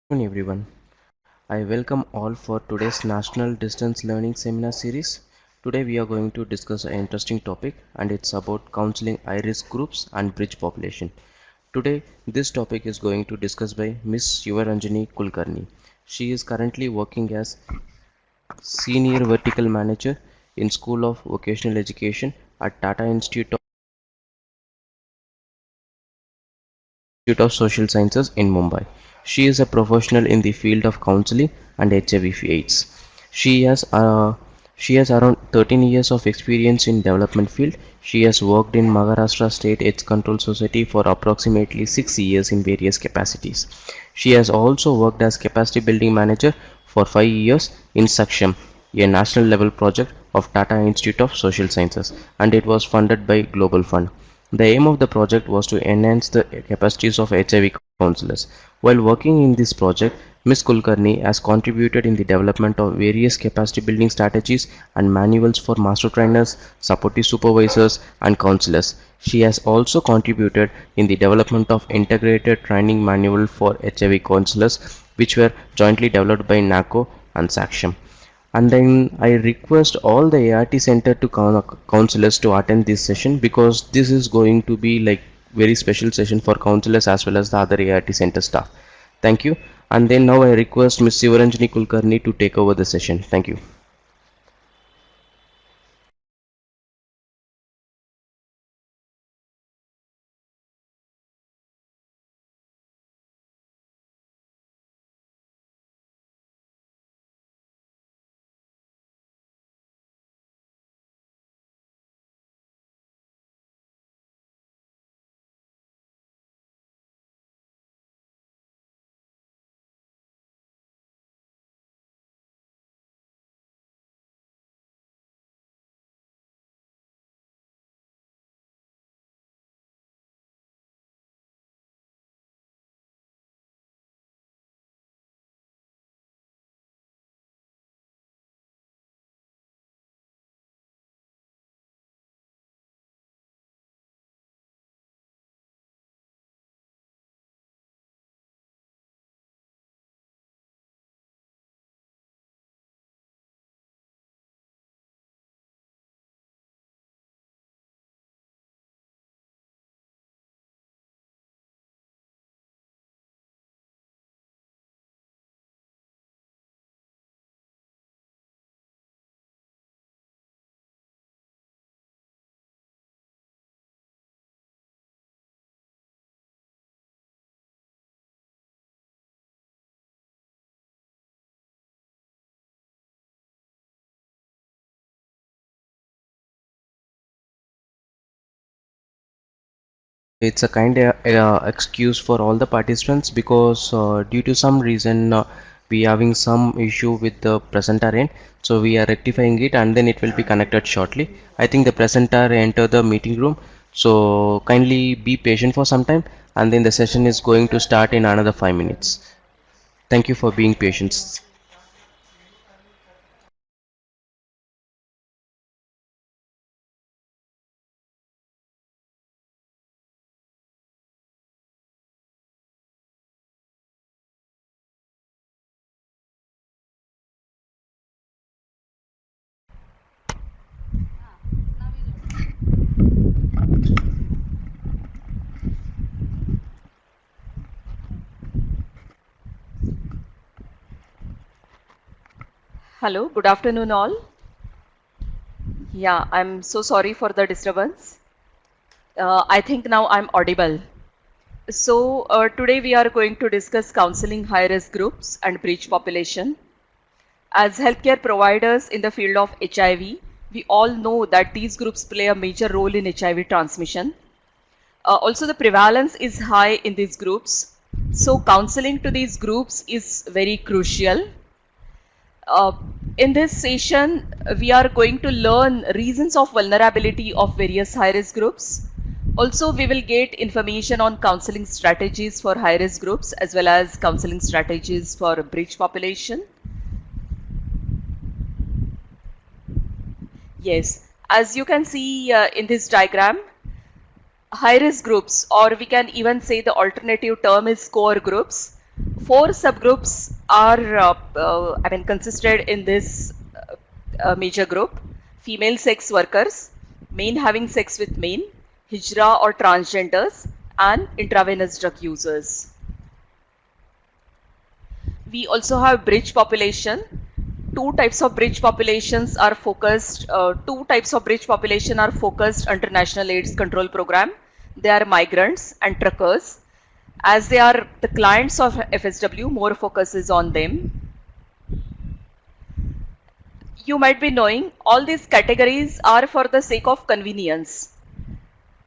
Good afternoon everyone. I welcome all for today's National Distance Learning Seminar series. Today we are going to discuss an interesting topic and it's about counseling high-risk groups and bridge population. Today this topic is going to discuss by Miss Yuvaranjani Kulkarni. She is currently working as Senior Vertical Manager in School of Vocational Education at Tata Institute of Social Sciences in Mumbai. She is a professional in the field of counseling and HIV/AIDS. She has uh, she has around 13 years of experience in development field. She has worked in Maharashtra State AIDS Control Society for approximately 6 years in various capacities. She has also worked as capacity building manager for 5 years in Saksham, a national level project of Tata Institute of Social Sciences, and it was funded by Global Fund. The aim of the project was to enhance the capacities of HIV counselors. While working in this project, Ms. Kulkarni has contributed in the development of various capacity building strategies and manuals for master trainers, supportive supervisors, and counselors. She has also contributed in the development of integrated training manual for HIV counselors, which were jointly developed by NACO and SACSHAM. And then I request all the ART center to counselors to attend this session, because this is going to be like very special session for counselors as well as the other ART center staff. Thank you. And then now I request Ms. Sivaranjani Kulkarni to take over the session. Thank you. It's a kind of excuse for all the participants, because due to some reason we having some issue with the presenter end, so we are rectifying it and then it will be connected shortly. I think the presenter enter the meeting room, so kindly be patient for some time, and then the session is going to start in another 5 minutes. Thank you for being patient. Hello, good afternoon all. Yeah, I'm so sorry for the disturbance. I think now I'm audible. Today we are going to discuss counseling high-risk groups and breach population. As healthcare providers in the field of HIV, we all know that these groups play a major role in HIV transmission. Also, the prevalence is high in these groups. So counseling to these groups is very crucial. Uh, in this session, we are going to learn reasons of vulnerability of various high-risk groups. Also, we will get information on counseling strategies for high-risk groups as well as counseling strategies for breach population. Yes, as you can see in this diagram, high-risk groups, or we can even say the alternative term is core groups, Four subgroups are consisted in this major group: female sex workers, men having sex with men, hijra or transgenders, and intravenous drug users. We also have bridge population. Two types of bridge population are focused under National AIDS Control Program. They are migrants and truckers. As they are the clients of FSW, more focus is on them. You might be knowing all these categories are for the sake of convenience.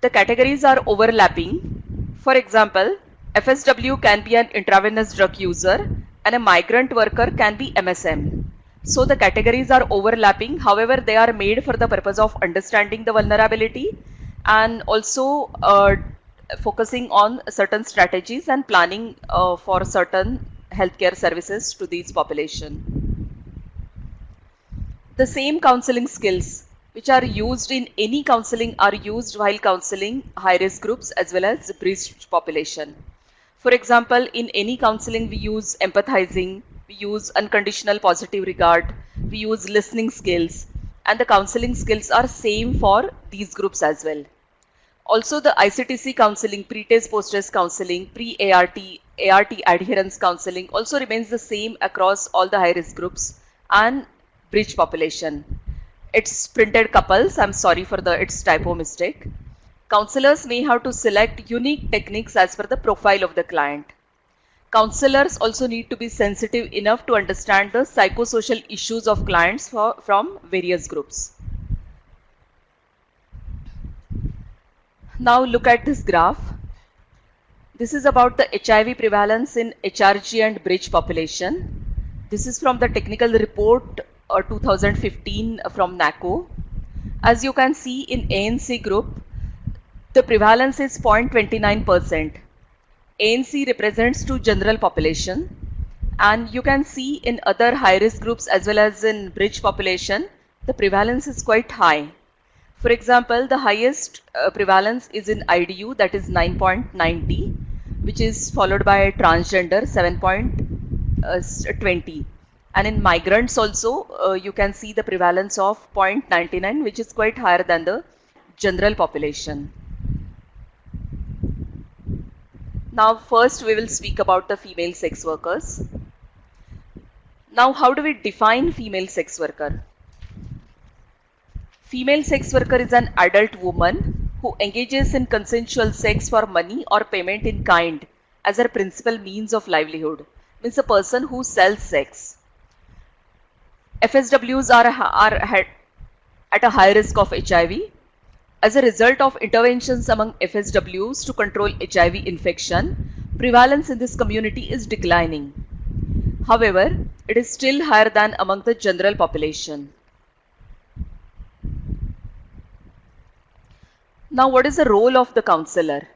The categories are overlapping. For example, FSW can be an intravenous drug user and a migrant worker can be MSM. So the categories are overlapping. However, they are made for the purpose of understanding the vulnerability and also focusing on certain strategies and planning for certain healthcare services to these population. The same counseling skills which are used in any counseling are used while counseling high-risk groups as well as breached population. For example, in any counseling we use empathizing, we use unconditional positive regard, we use listening skills, and the counseling skills are same for these groups as well. Also the ICTC counseling, pre-test post-test counseling, pre-ART, ART adherence counseling also remains the same across all the high-risk groups and breach population. It's printed couples, I'm sorry for its typo mistake. Counselors may have to select unique techniques as per the profile of the client. Counselors also need to be sensitive enough to understand the psychosocial issues of clients from various groups. Now look at this graph. This is about the HIV prevalence in HRG and bridge population. This is from the technical report 2015 from NACO. As you can see, in ANC group, the prevalence is 0.29%. ANC represents to general population, and you can see in other high-risk groups as well as in bridge population, the prevalence is quite high. For example, the highest prevalence is in IDU, that is 9.90, which is followed by transgender 7.20. And in migrants also, you can see the prevalence of 0.99, which is quite higher than the general population. Now first we will speak about the female sex workers. Now how do we define female sex worker? Female sex worker is an adult woman who engages in consensual sex for money or payment in kind as her principal means of livelihood. Means a person who sells sex. FSWs are at a high risk of HIV. As a result of interventions among FSWs to control HIV infection, prevalence in this community is declining. However, it is still higher than among the general population. Now, what is the role of the counselor?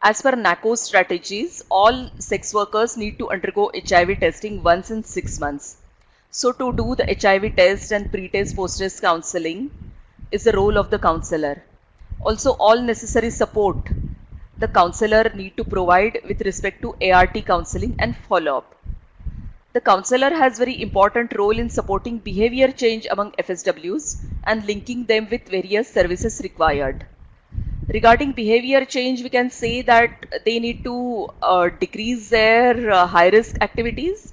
As per NACO strategies, all sex workers need to undergo HIV testing once in 6 months. So to do the HIV test and pre-test post-test counseling is the role of the counselor. Also all necessary support the counselor need to provide with respect to ART counseling and follow-up. The counselor has very important role in supporting behavior change among FSWs and linking them with various services required. Regarding behavior change, we can say that they need to decrease their high-risk activities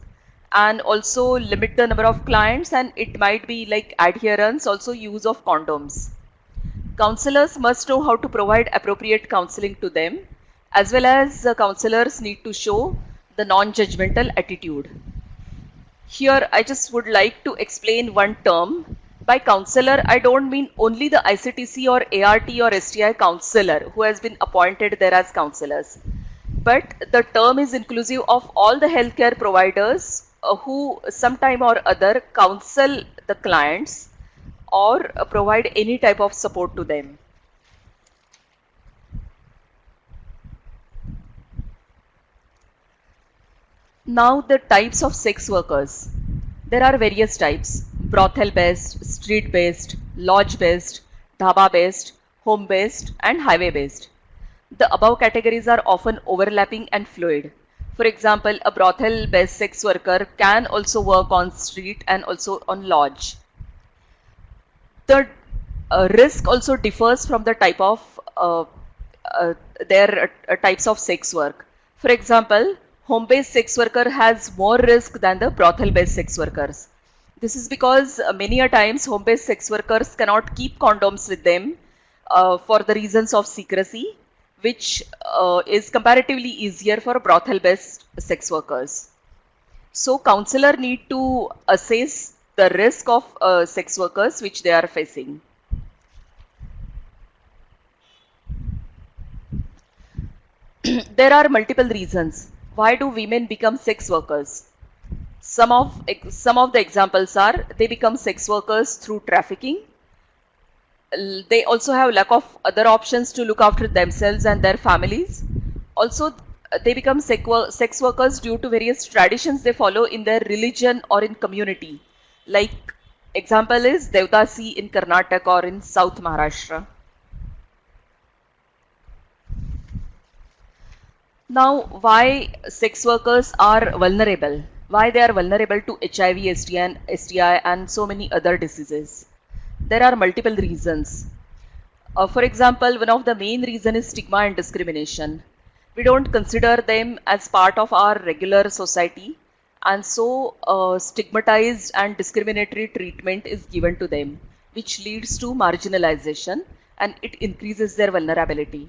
and also limit the number of clients, and it might be like adherence, also use of condoms. Counselors must know how to provide appropriate counseling to them, as well as counselors need to show the non-judgmental attitude. Here I just would like to explain one term. By counselor, I don't mean only the ICTC or ART or STI counselor who has been appointed there as counselors, but the term is inclusive of all the healthcare providers who sometime or other counsel the clients or provide any type of support to them. Now the types of sex workers. There are various types: brothel based, street based, lodge based, dhaba based, home based and highway based. The above categories are often overlapping and fluid. For example, a brothel-based sex worker can also work on street and also on lodge. The risk also differs from the type of uh, their types of sex work. For example, home-based sex worker has more risk than the brothel-based sex workers. This is because many a times home-based sex workers cannot keep condoms with them for the reasons of secrecy, which is comparatively easier for brothel-based sex workers. So counselor need to assess the risk of sex workers which they are facing. There are multiple reasons. Why do women become sex workers? Some of the examples are they become sex workers through trafficking. They also have lack of other options to look after themselves and their families. Also, they become sex workers due to various traditions they follow in their religion or in community. Like example is Devdasi in Karnataka or in South Maharashtra. Now, why sex workers are vulnerable? Why they are vulnerable to HIV, STI, and so many other diseases? There are multiple reasons. For example, one of the main reason is stigma and discrimination. We don't consider them as part of our regular society, and so stigmatized and discriminatory treatment is given to them, which leads to marginalization and it increases their vulnerability.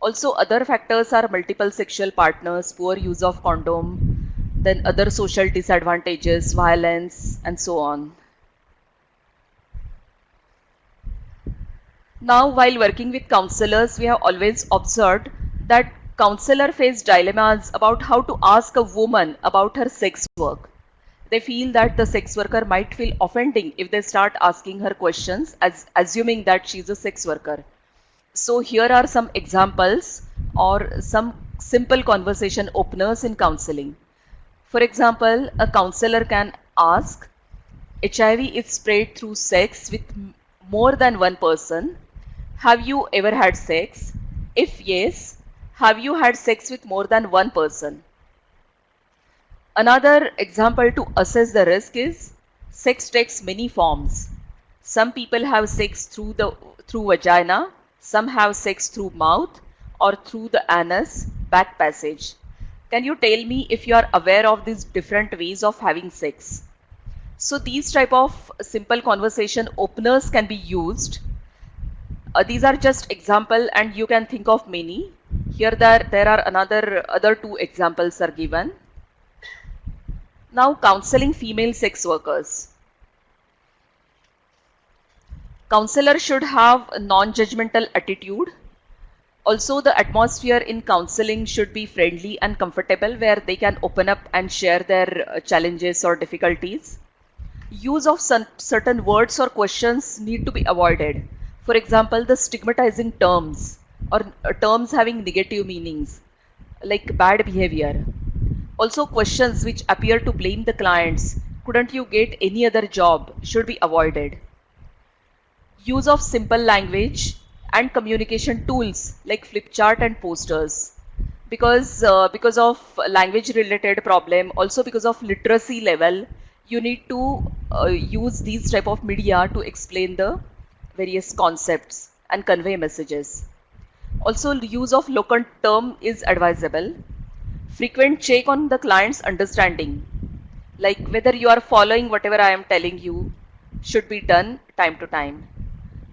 Also, other factors are multiple sexual partners, poor use of condom, then other social disadvantages, violence, and so on. Now, while working with counselors, we have always observed that counselors face dilemmas about how to ask a woman about her sex work. They feel that the sex worker might feel offending if they start asking her questions as assuming that she's a sex worker. So here are some examples or some simple conversation openers in counseling. For example, a counselor can ask, HIV is spread through sex with more than one person. Have you ever had sex? If yes, have you had sex with more than one person? Another example to assess the risk is sex takes many forms. Some people have sex through vagina, some have sex through mouth or through the anus, back passage. Can you tell me if you are aware of these different ways of having sex? So these type of simple conversation openers can be used. These are just example and you can think of many. Here there are other two examples are given. Now counseling female sex workers. Counselor should have a non-judgmental attitude. Also, the atmosphere in counseling should be friendly and comfortable where they can open up and share their challenges or difficulties. Use of certain words or questions need to be avoided. For example, the stigmatizing terms or terms having negative meanings like bad behavior. Also, questions which appear to blame the clients, couldn't you get any other job, should be avoided. Use of simple language and communication tools like flip chart and posters. Because of language related problem, also because of literacy level, you need to use these type of media to explain the various concepts and convey messages. Also, use of locant term is advisable. Frequent check on the client's understanding, like whether you are following whatever I am telling you, should be done time to time.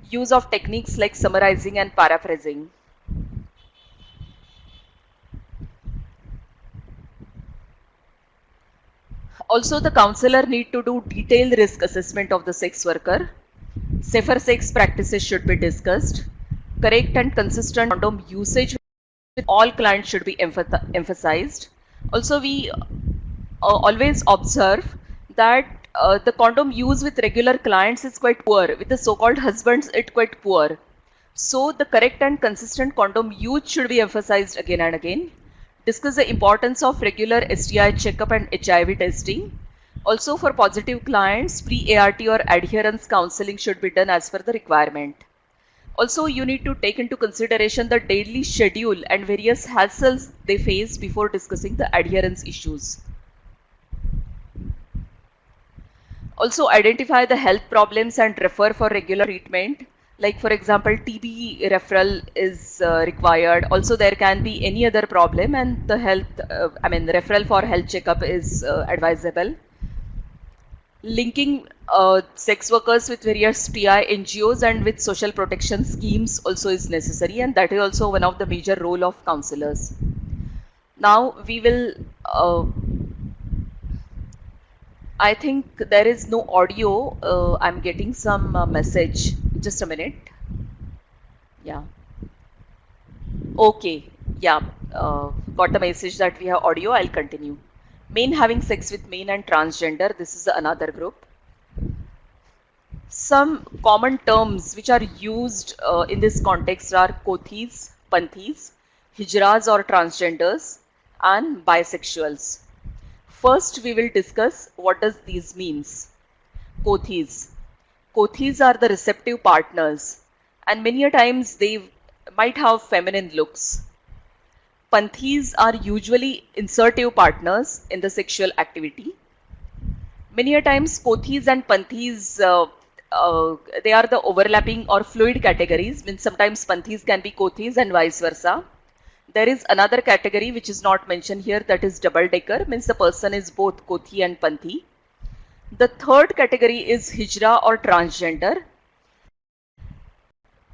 Use of techniques like summarizing and paraphrasing. Also, the counselor need to do detailed risk assessment of the sex worker. Safer sex practices should be discussed. Correct and consistent condom usage with all clients should be emphasized. Also, we always observe that the condom use with regular clients is quite poor. With the so-called husbands, it's quite poor. So the correct and consistent condom use should be emphasized again and again. Discuss the importance of regular STI checkup and HIV testing. Also, for positive clients, pre-ART or adherence counseling should be done as per the requirement. Also, you need to take into consideration the daily schedule and various hassles they face before discussing the adherence issues. Also, identify the health problems and refer for regular treatment. Like for example, TB referral is required. Also, there can be any other problem, and the referral for health checkup is advisable. Linking sex workers with various TI NGOs and with social protection schemes also is necessary, and that is also one of the major role of counselors. Now we will I think there is no audio. I'm getting some message. Just a minute. Yeah. Okay. Yeah. Got the message that we have audio. I'll continue. Men having sex with men and transgender. This is another group. Some common terms which are used in this context are kothis, panthis, hijras or transgenders, and bisexuals. First, we will discuss what does these means. Kothis. Kothis are the receptive partners, and many a times they might have feminine looks. Panthis are usually insertive partners in the sexual activity. Many a times Kothis and Panthis they are the overlapping or fluid categories. Means sometimes Panthis can be Kothis and vice versa. There is another category which is not mentioned here, that is double decker, means the person is both Kothi and Panthi. The third category is Hijra or transgender.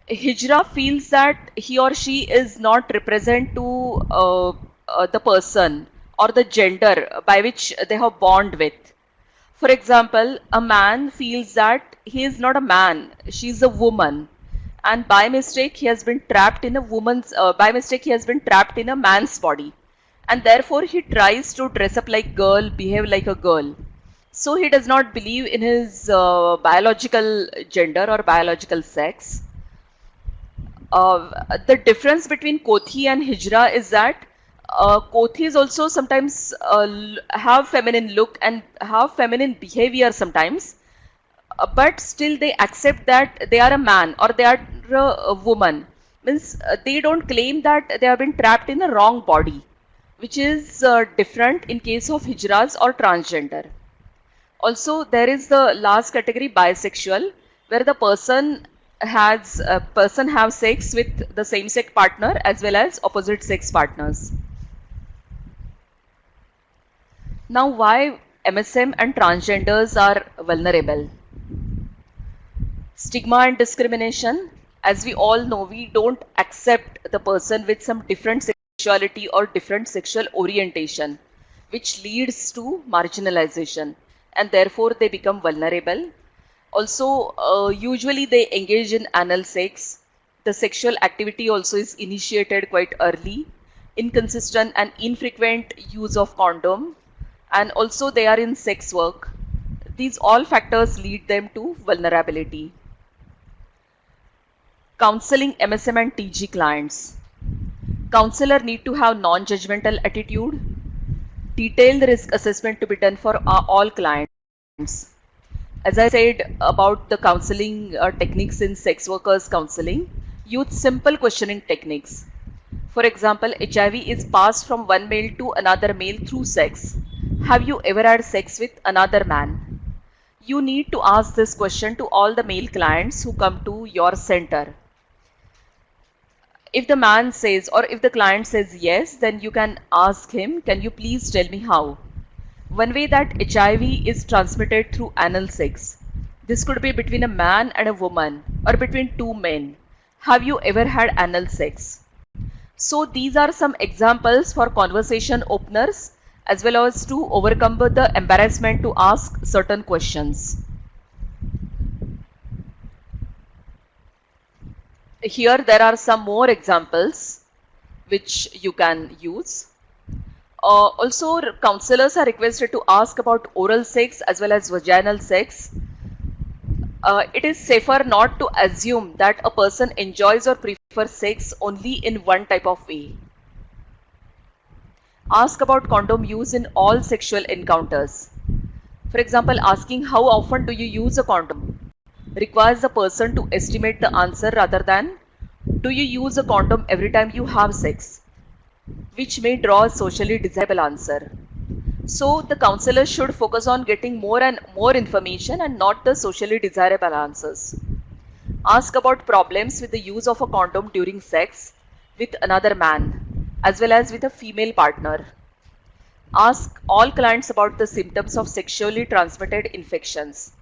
Hijra feels that he or she is not represent to the person or the gender by which they have bond with. For example, a man feels that he is not a man, she is a woman, and by mistake he has been trapped in a man's body, and therefore he tries to dress up like girl, behave like a girl. So he does not believe in his biological gender or biological sex. The difference between Kothi and Hijra is that Kothis also sometimes have feminine look and have feminine behavior sometimes, but still they accept that they are a man or they are a woman. Means they don't claim that they have been trapped in a wrong body, which is different in case of hijras or transgender. Also, there is the last category, bisexual, where the person have sex with the same sex partner as well as opposite sex partners. Now, why MSM and transgenders are vulnerable? Stigma and discrimination. As we all know, we don't accept the person with some different sexuality or different sexual orientation, which leads to marginalization, and therefore they become vulnerable. Also, usually they engage in anal sex. The sexual activity also is initiated quite early. Inconsistent and infrequent use of condom, and also they are in sex work. These all factors lead them to vulnerability. Counseling MSM and TG clients. Counselor need to have non-judgmental attitude. Detailed risk assessment to be done for all clients. As I said about the counseling techniques in sex workers counseling, use simple questioning techniques. For example, HIV is passed from one male to another male through sex. Have you ever had sex with another man? You need to ask this question to all the male clients who come to your center. If the man says, or if the client says yes, then you can ask him, can you please tell me how? One way that HIV is transmitted through anal sex. This could be between a man and a woman or between two men. Have you ever had anal sex? So these are some examples for conversation openers as well as to overcome the embarrassment to ask certain questions. Here there are some more examples which you can use. Also, counselors are requested to ask about oral sex as well as vaginal sex. It is safer not to assume that a person enjoys or prefers sex only in one type of way. Ask about condom use in all sexual encounters. For example, asking how often do you use a condom? requires the person to estimate the answer rather than do you use a condom every time you have sex, which may draw a socially desirable answer. So the counselor should focus on getting more and more information and not the socially desirable answers. Ask about problems with the use of a condom during sex with another man as well as with a female partner. Ask all clients about the symptoms of sexually transmitted infections.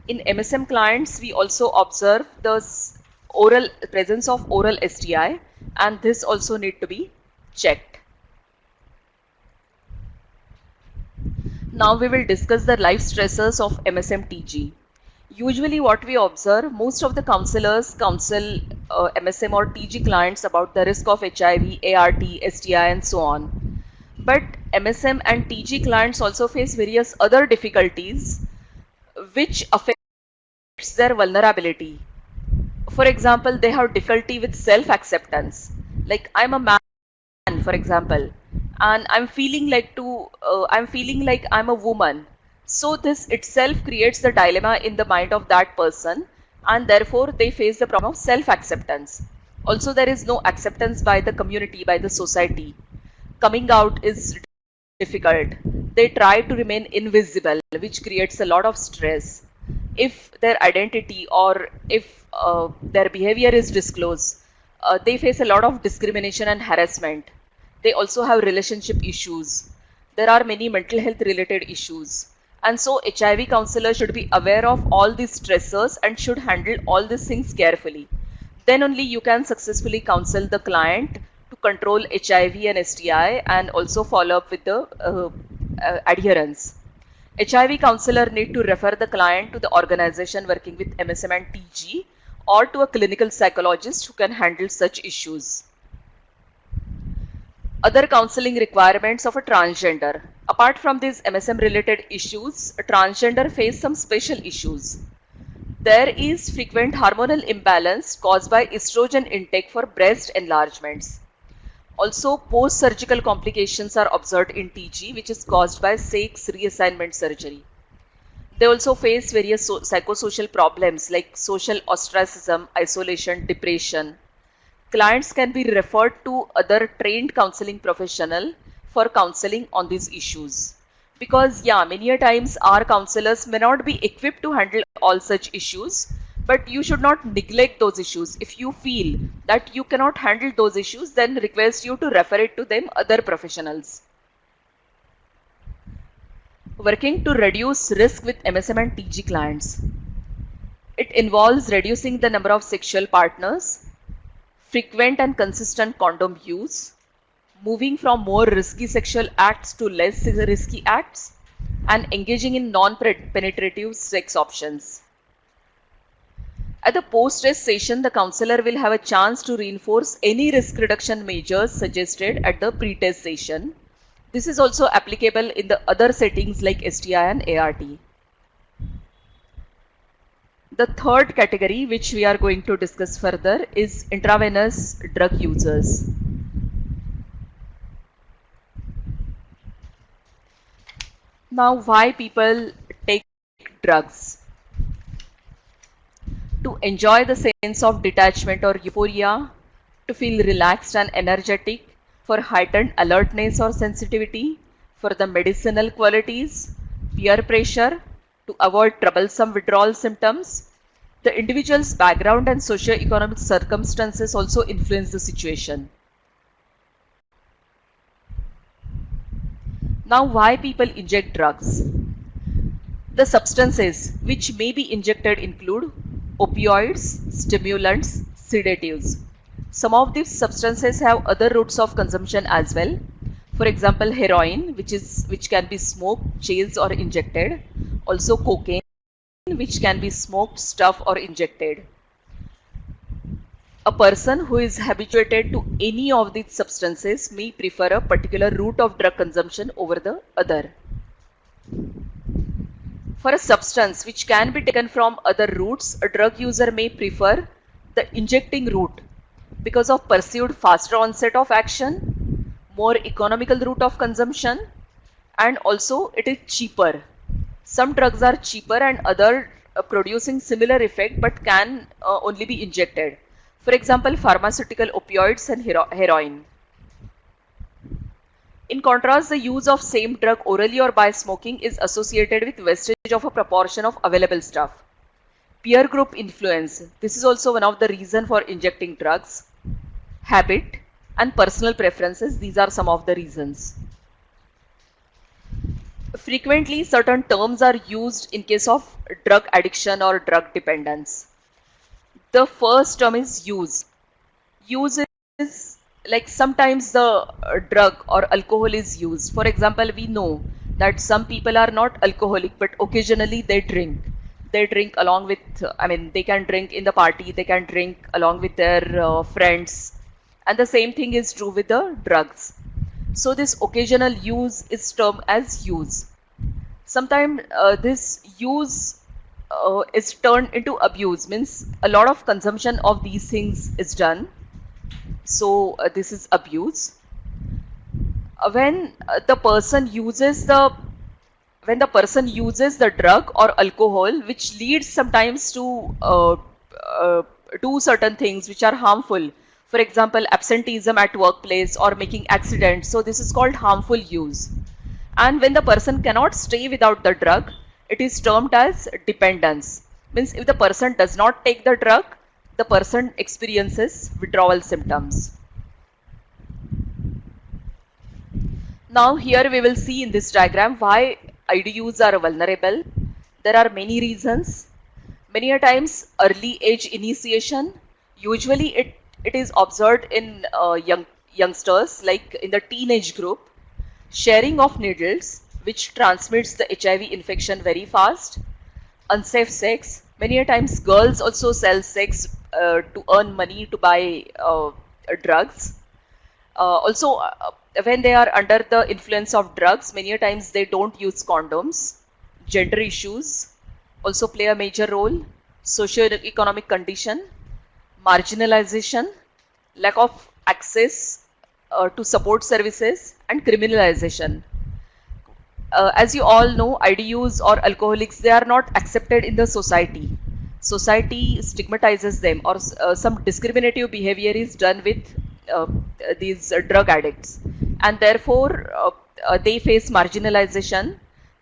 In MSM clients, we also observe the oral presence of oral STI, and this also need to be checked. Now we will discuss the life stressors of MSM TG. Usually what we observe, most of the counselors counsel MSM or TG clients about the risk of HIV, ART, STI and so on. But MSM and TG clients also face various other difficulties which affects their vulnerability. For example, they have difficulty with self-acceptance. Like I'm a man, for example, and I'm feeling like I'm a woman. So this itself creates the dilemma in the mind of that person, and therefore they face the problem of self-acceptance. Also, there is no acceptance by the community, by the society. Coming out is difficult. They try to remain invisible, which creates a lot of stress. If their identity or if their behavior is disclosed, they face a lot of discrimination and harassment. They also have relationship issues. There are many mental health related issues. And so HIV counselors should be aware of all these stressors and should handle all these things carefully. Then only you can successfully counsel the client to control HIV and STI and also follow up with the adherence. HIV counselor need to refer the client to the organization working with MSM and TG or to a clinical psychologist who can handle such issues. Other counseling requirements of a transgender. Apart from these MSM related issues, a transgender face some special issues. There is frequent hormonal imbalance caused by estrogen intake for breast enlargements. Also, post-surgical complications are observed in TG, which is caused by sex reassignment surgery. They also face various psychosocial problems like social ostracism, isolation, depression. Clients can be referred to other trained counseling professional for counseling on these issues. Because many a times our counselors may not be equipped to handle all such issues, but you should not neglect those issues. If you feel that you cannot handle those issues, then request you to refer it to them other professionals. Working to reduce risk with MSM and TG clients. It involves reducing the number of sexual partners, frequent and consistent condom use, moving from more risky sexual acts to less risky acts, and engaging in non-penetrative sex options. At the post-test session, the counselor will have a chance to reinforce any risk reduction measures suggested at the pre-test session. This is also applicable in the other settings like STI and ART. The third category which we are going to discuss further is intravenous drug users. Now, why people take drugs? To enjoy the sense of detachment or euphoria, to feel relaxed and energetic, for heightened alertness or sensitivity, for the medicinal qualities, peer pressure, to avoid troublesome withdrawal symptoms. The individual's background and socio-economic circumstances also influence the situation. Now, why people inject drugs? The substances which may be injected include opioids, stimulants, sedatives. Some of these substances have other routes of consumption as well. For example, heroin, which can be smoked, chased or injected. Also cocaine, which can be smoked, stuffed or injected. A person who is habituated to any of these substances may prefer a particular route of drug consumption over the other. For a substance which can be taken from other routes, a drug user may prefer the injecting route because of perceived faster onset of action, more economical route of consumption, and also it is cheaper. Some drugs are cheaper and other producing similar effect but can only be injected. For example, pharmaceutical opioids and heroin. In contrast, the use of same drug orally or by smoking is associated with wastage of a proportion of available stuff. Peer group influence. This is also one of the reasons for injecting drugs. Habit and personal preferences. These are some of the reasons. Frequently, certain terms are used in case of drug addiction or drug dependence. The first term is use. Use is like sometimes the drug or alcohol is used. For example, we know that some people are not alcoholic, but occasionally they drink. They drink along with, they can drink in the party, they can drink along with their friends. And the same thing is true with the drugs. So this occasional use is termed as use. Sometimes this use is turned into abuse, means a lot of consumption of these things is done. So this is abuse. When the person uses the drug or alcohol, which leads sometimes to do certain things which are harmful. For example, absenteeism at workplace or making accidents. So this is called harmful use. And when the person cannot stay without the drug, it is termed as dependence. Means if the person does not take the drug, the person experiences withdrawal symptoms. Now here we will see in this diagram why IDUs are vulnerable. There are many reasons. Many a times early age initiation, usually it is observed in youngsters, like in the teenage group. Sharing of needles, which transmits the HIV infection very fast. Unsafe sex. Many a times girls also sell sex to earn money to buy drugs. Also, when they are under the influence of drugs, many a times they don't use condoms. Gender issues also play a major role. Socio-economic condition, marginalization, lack of access to support services, and criminalization. As you all know, IDUs or alcoholics, they are not accepted in the society. Society stigmatizes them, or some discriminative behavior is done with these drug addicts, and therefore they face marginalization.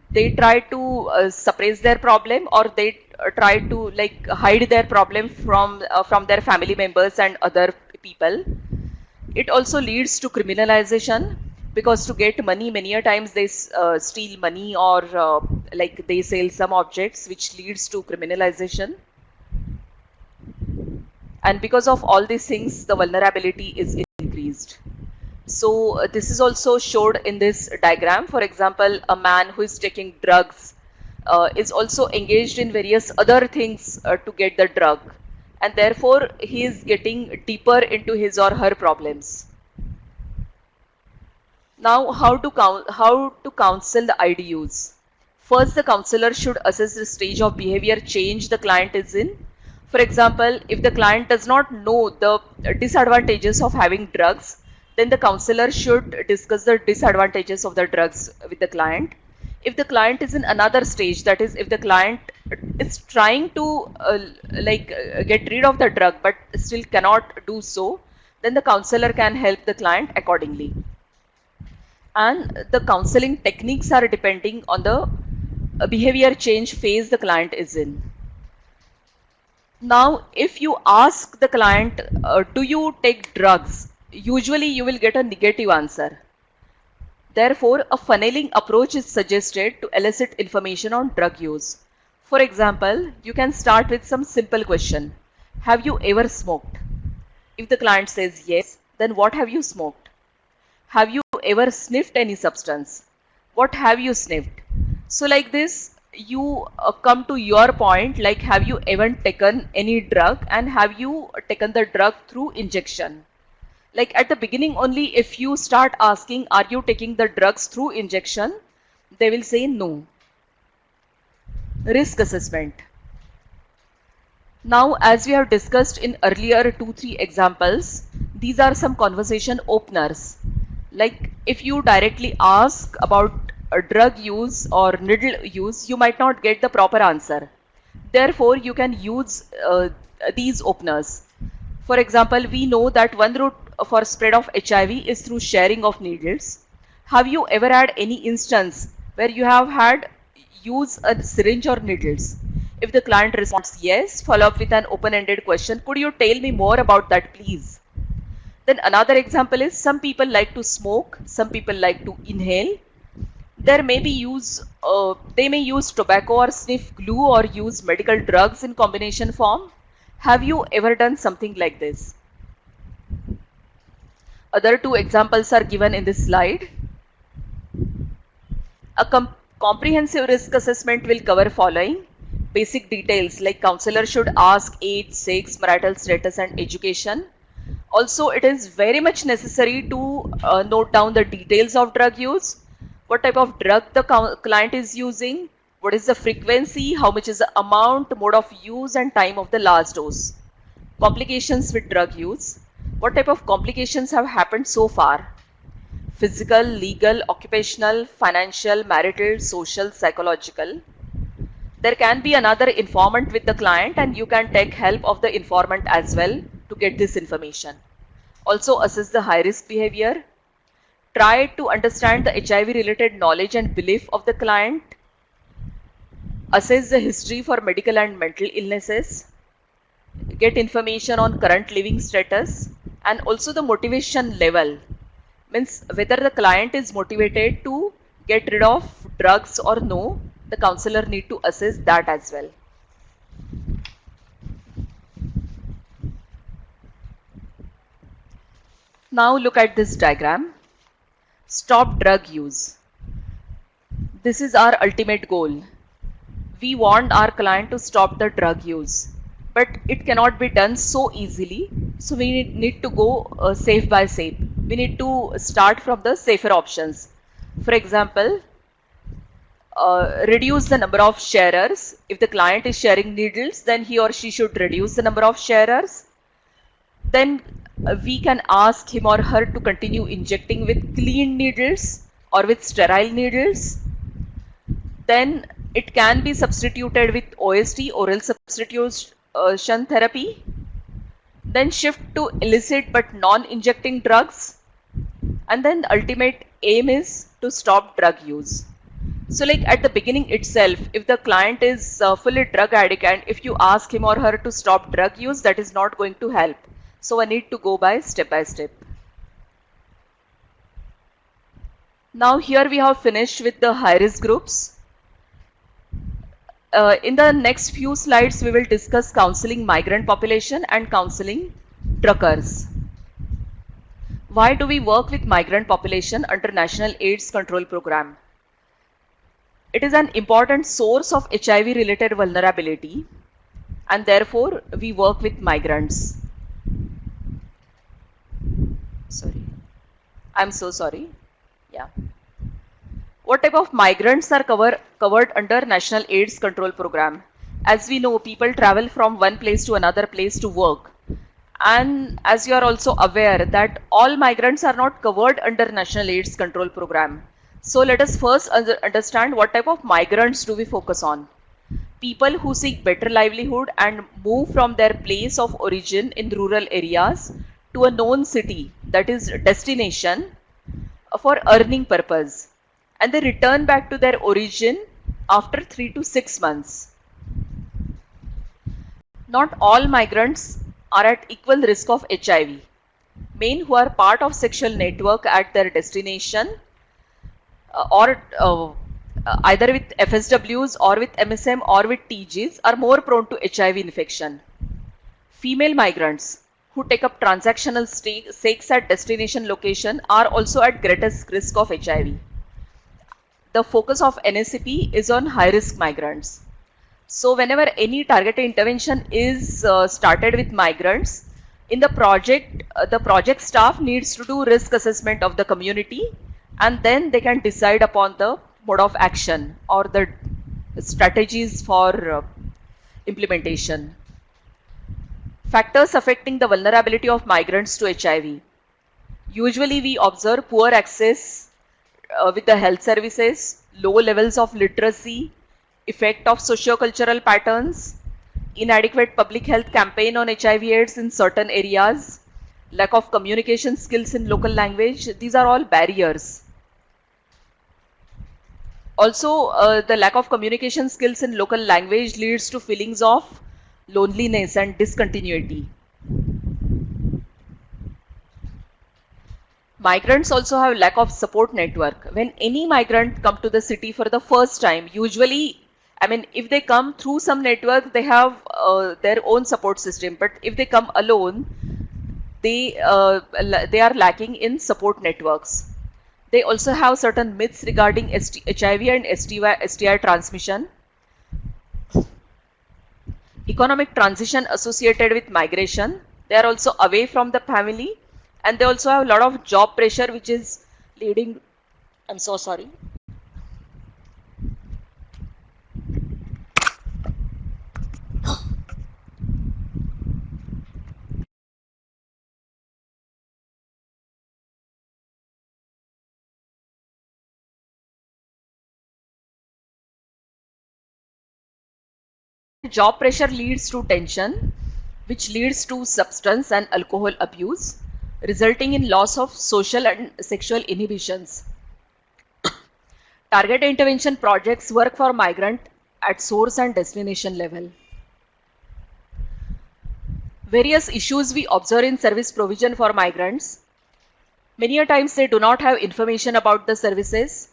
They try to suppress their problem, or they try to hide their problem from their family members and other people. It also leads to criminalization, because to get money, many a times they steal money, or they sell some objects, which leads to criminalization. And because of all these things, the vulnerability is increased. So this is also showed in this diagram. For example, a man who is taking drugs is also engaged in various other things to get the drug, and therefore he is getting deeper into his or her problems. Now, how to counsel the IDUs? First, the counselor should assess the stage of behavior change the client is in. For example, if the client does not know the disadvantages of having drugs, then the counselor should discuss the disadvantages of the drugs with the client. If the client is in another stage, that is, if the client is trying to get rid of the drug but still cannot do so, then the counselor can help the client accordingly. And the counseling techniques are depending on the behavior change phase the client is in. Now, if you ask the client, do you take drugs? Usually you will get a negative answer. Therefore, a funneling approach is suggested to elicit information on drug use. For example, you can start with some simple question. Have you ever smoked? If the client says yes, then what have you smoked? Have you ever sniffed any substance? What have you sniffed? So like this, you come to your point, like have you ever taken any drug, and have you taken the drug through injection? Like at the beginning only, if you start asking, are you taking the drugs through injection? They will say no. Risk assessment. Now, as we have discussed in earlier 2-3 examples, these are some conversation openers. Like if you directly ask about drug use or needle use, you might not get the proper answer. Therefore, you can use these openers. For example, we know that one route for spread of HIV is through sharing of needles. Have you ever had any instance where you have had use a syringe or needles? If the client responds yes, follow up with an open-ended question. Could you tell me more about that, please? Then another example is some people like to smoke, some people like to inhale. There may be they may use tobacco or sniff glue or use medical drugs in combination form. Have you ever done something like this? Other two examples are given in this slide. A comprehensive risk assessment will cover following basic details like counselor should ask age, sex, marital status and education. Also, it is very much necessary to note down the details of drug use, what type of drug the client is using, what is the frequency, how much is the amount, mode of use and time of the last dose. Complications with drug use. What type of complications have happened so far? Physical, legal, occupational, financial, marital, social, psychological. There can be another informant with the client and you can take help of the informant as well to get this information. Also assess the high risk behavior. Try to understand the HIV related knowledge and belief of the client. Assess the history for medical and mental illnesses. Get information on current living status and also the motivation level. Means whether the client is motivated to get rid of drugs or no, the counselor need to assess that as well. Now look at this diagram. Stop drug use. This is our ultimate goal. We want our client to stop the drug use, but it cannot be done so easily. So we need to go safe by safe. We need to start from the safer options. For example, reduce the number of sharers. If the client is sharing needles, then he or she should reduce the number of sharers. Then we can ask him or her to continue injecting with clean needles or with sterile needles. Then it can be substituted with OST, oral substitution therapy. Then shift to illicit but non-injecting drugs. And then the ultimate aim is to stop drug use. So like at the beginning itself, if the client is fully drug addict and if you ask him or her to stop drug use, that is not going to help. So I need to go by step by step. Now here we have finished with the high risk groups. In the next few slides, we will discuss counseling migrant population and counseling truckers. Why do we work with migrant population under National AIDS Control Program? It is an important source of HIV related vulnerability and therefore we work with migrants. Sorry, I'm so sorry. Yeah. What type of migrants are covered under National AIDS Control Program? As we know, people travel from one place to another place to work. And as you are also aware that all migrants are not covered under National AIDS Control Program. So let us first understand what type of migrants do we focus on. People who seek better livelihood and move from their place of origin in rural areas to a known city, that is destination, for earning purpose. And they return back to their origin after 3 to 6 months. Not all migrants are at equal risk of HIV. Men who are part of sexual network at their destination or either with FSWs or with MSM or with TGs are more prone to HIV infection. Female migrants who take up transactional sex at destination location are also at greatest risk of HIV. The focus of NACP is on high risk migrants. So whenever any targeted intervention is started with migrants, in the project staff needs to do risk assessment of the community and then they can decide upon the mode of action or the strategies for implementation. Factors affecting the vulnerability of migrants to HIV. Usually we observe poor access with the health services, low levels of literacy, effect of socio-cultural patterns, inadequate public health campaign on HIV/AIDS in certain areas, lack of communication skills in local language, these are all barriers. Also, the lack of communication skills in local language leads to feelings of loneliness and discontinuity. Migrants also have lack of support network. When any migrant come to the city for the first time, usually, I mean, if they come through some network, they have their own support system. But if they come alone, they are lacking in support networks. They also have certain myths regarding HIV and STI transmission. Economic transition associated with migration. They are also away from the family, and they also have a lot of job pressure, which is leading. I'm so sorry. Job pressure leads to tension, which leads to substance and alcohol abuse, resulting in loss of social and sexual inhibitions. Target intervention projects work for migrant at source and destination level. Various issues we observe in service provision for migrants. Many a times they do not have information about the services.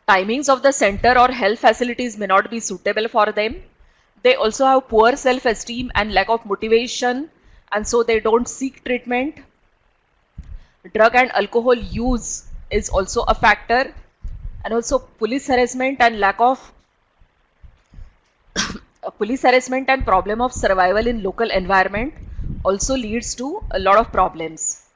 Timings of the center or health facilities may not be suitable for them. They also have poor self-esteem and lack of motivation, and so they don't seek treatment. Drug and alcohol use is also a factor, and also police harassment and lack of police harassment and problem of survival in local environment also leads to a lot of problems.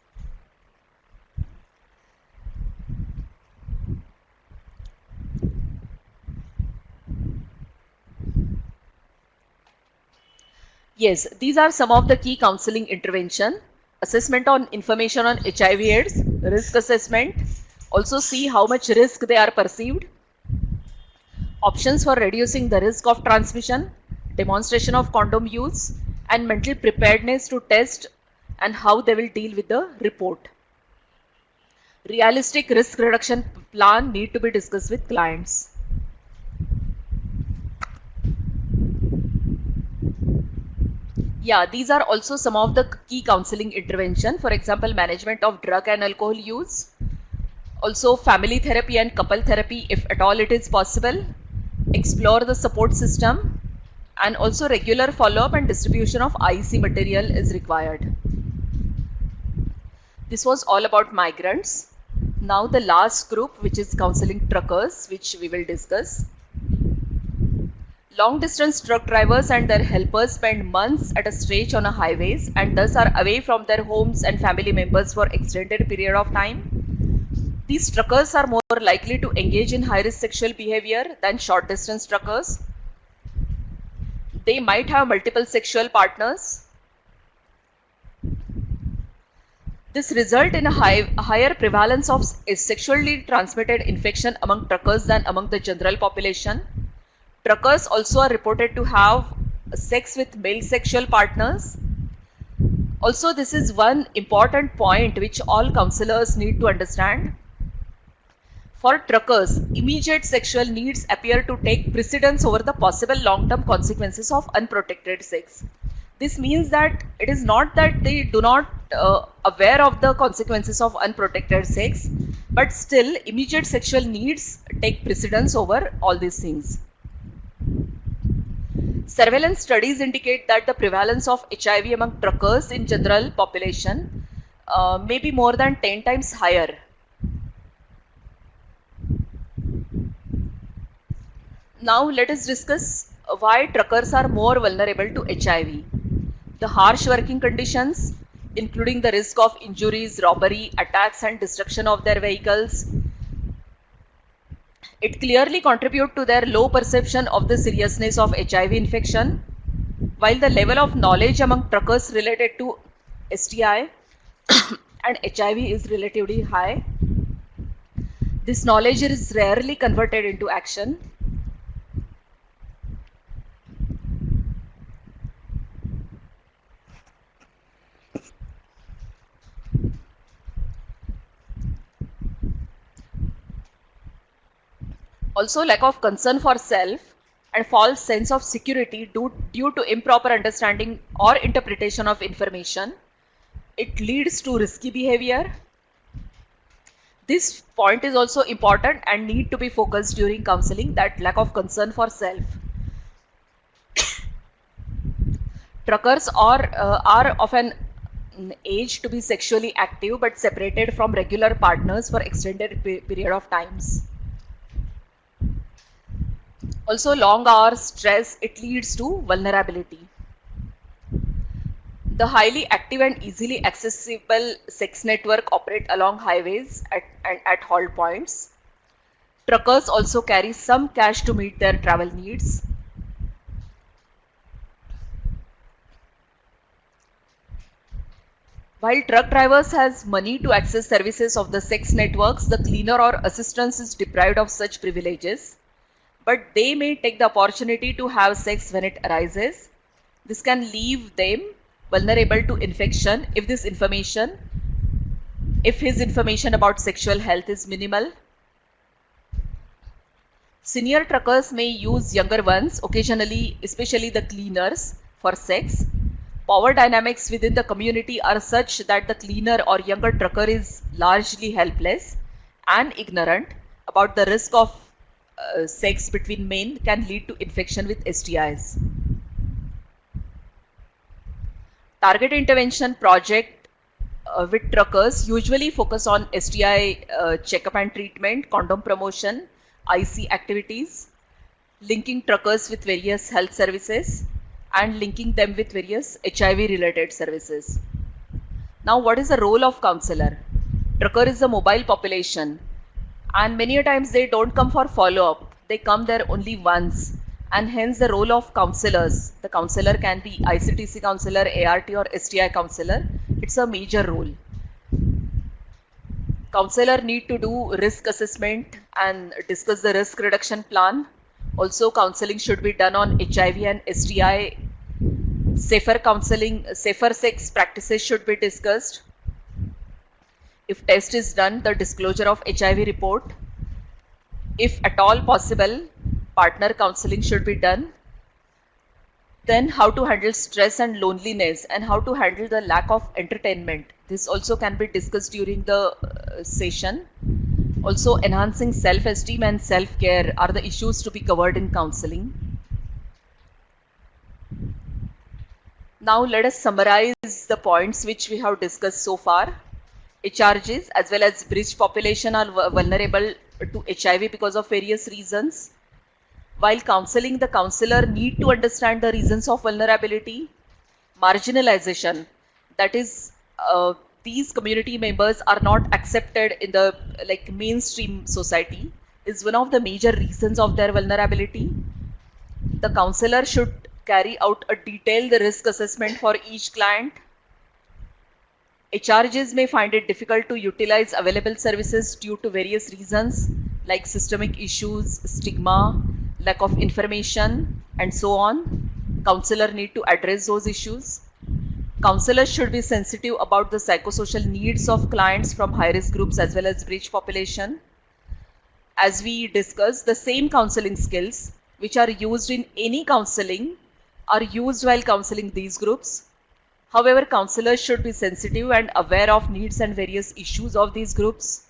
Yes, these are some of the key counseling intervention. Assessment on information on HIV/AIDS, risk assessment, also see how much risk they are perceived. Options for reducing the risk of transmission, demonstration of condom use, and mental preparedness to test and how they will deal with the report. Realistic risk reduction plan need to be discussed with clients. Yeah, these are also some of the key counseling intervention. For example, management of drug and alcohol use. Also family therapy and couple therapy if at all it is possible. Explore the support system, and also regular follow-up and distribution of IEC material is required. This was all about migrants. Now the last group, which is counseling truckers, which we will discuss. Long distance truck drivers and their helpers spend months at a stretch on a highways and thus are away from their homes and family members for extended period of time. These truckers are more likely to engage in high-risk sexual behavior than short distance truckers. They might have multiple sexual partners. This results in a higher prevalence of sexually transmitted infection among truckers than among the general population. Truckers also are reported to have sex with male sexual partners. Also, this is one important point which all counselors need to understand. For truckers, immediate sexual needs appear to take precedence over the possible long-term consequences of unprotected sex. This means that it is not that they do not aware of the consequences of unprotected sex, but still immediate sexual needs take precedence over all these things. Surveillance studies indicate that the prevalence of HIV among truckers in general population may be more than 10 times higher. Now let us discuss why truckers are more vulnerable to HIV. The harsh working conditions, including the risk of injuries, robbery, attacks and destruction of their vehicles, it clearly contributes to their low perception of the seriousness of HIV infection, while the level of knowledge among truckers related to STI and HIV is relatively high. This knowledge is rarely converted into action. Also, lack of concern for self and false sense of security due to improper understanding or interpretation of information. It leads to risky behavior. This point is also important and need to be focused during counseling, that lack of concern for self. Truckers are of an age to be sexually active but separated from regular partners for extended period of times. Also, long hours, stress, it leads to vulnerability. The highly active and easily accessible sex network operate along highways and at halt points. Truckers also carry some cash to meet their travel needs. While truck drivers has money to access services of the sex networks, the cleaner or assistance is deprived of such privileges, but they may take the opportunity to have sex when it arises. This can leave them vulnerable to infection if his information about sexual health is minimal. Senior truckers may use younger ones, occasionally, especially the cleaners, for sex. Power dynamics within the community are such that the cleaner or younger trucker is largely helpless and ignorant about the risk of sex between men can lead to infection with STIs. Target intervention project with truckers usually focus on STI checkup and treatment, condom promotion, IC activities, linking truckers with various health services, and linking them with various HIV related services. Now, what is the role of counselor? Trucker is a mobile population, and many a times they don't come for follow-up. They come there only once, and hence the role of counselors. The counselor can be ICTC counselor, ART or STI counselor. It's a major role. Counselor need to do risk assessment and discuss the risk reduction plan. Also, counseling should be done on HIV and STI. Safer counseling, safer sex practices should be discussed. If test is done, the disclosure of HIV report. If at all possible, partner counseling should be done. Then how to handle stress and loneliness and how to handle the lack of entertainment. This also can be discussed during the session. Also, enhancing self-esteem and self-care are the issues to be covered in counseling. Now let us summarize the points which we have discussed so far. HRGs as well as breached population are vulnerable to HIV because of various reasons. While counseling, the counselor need to understand the reasons of vulnerability. Marginalization, that is, these community members are not accepted in the mainstream society, is one of the major reasons of their vulnerability. The counselor should carry out a detailed risk assessment for each client. HRGs may find it difficult to utilize available services due to various reasons like systemic issues, stigma, lack of information, and so on. Counselor need to address those issues. Counselors should be sensitive about the psychosocial needs of clients from high-risk groups as well as breached population. As we discussed, the same counseling skills which are used in any counseling are used while counseling these groups. However, counselors should be sensitive and aware of needs and various issues of these groups.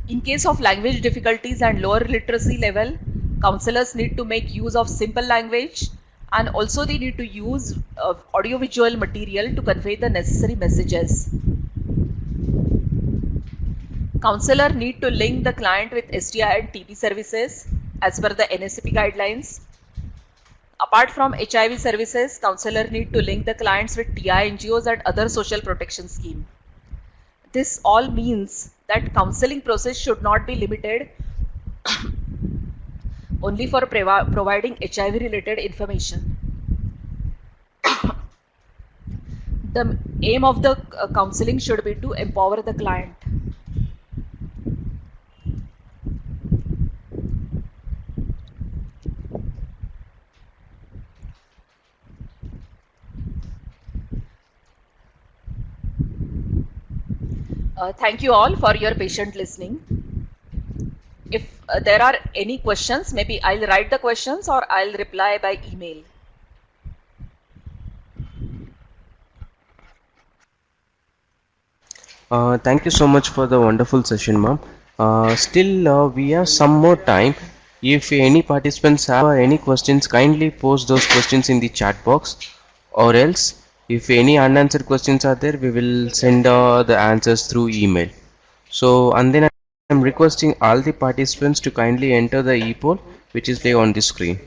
In case of language difficulties and lower literacy level, counselors need to make use of simple language, and also they need to use audiovisual material to convey the necessary messages. Counselor need to link the client with STI and TB services as per the NACP guidelines. Apart from HIV services, counselor need to link the clients with TI NGOs and other social protection scheme. This all means that counseling process should not be limited only for providing HIV related information. The aim of the counseling should be to empower the client. Thank you all for your patient listening. If there are any questions, maybe I'll write the questions or I'll reply by email. Thank you so much for the wonderful session, ma'am. Still, we have some more time. If any participants have any questions, kindly post those questions in the chat box, or else, if any unanswered questions are there, we will send the answers through email. So, and then I'm requesting all the participants to kindly enter the e-poll, which is there on the screen.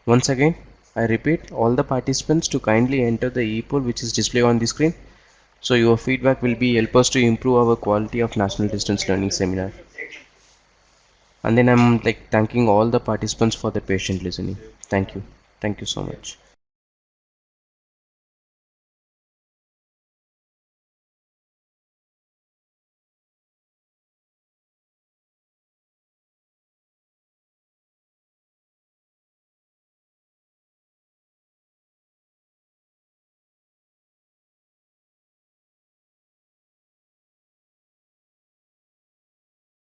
Once again, I repeat, all the participants to kindly enter the e-poll which is displayed on the screen. So your feedback will be help us to improve our quality of national distance learning seminar. And then I'm like thanking all the participants for the patient listening. Thank you. Thank you so much.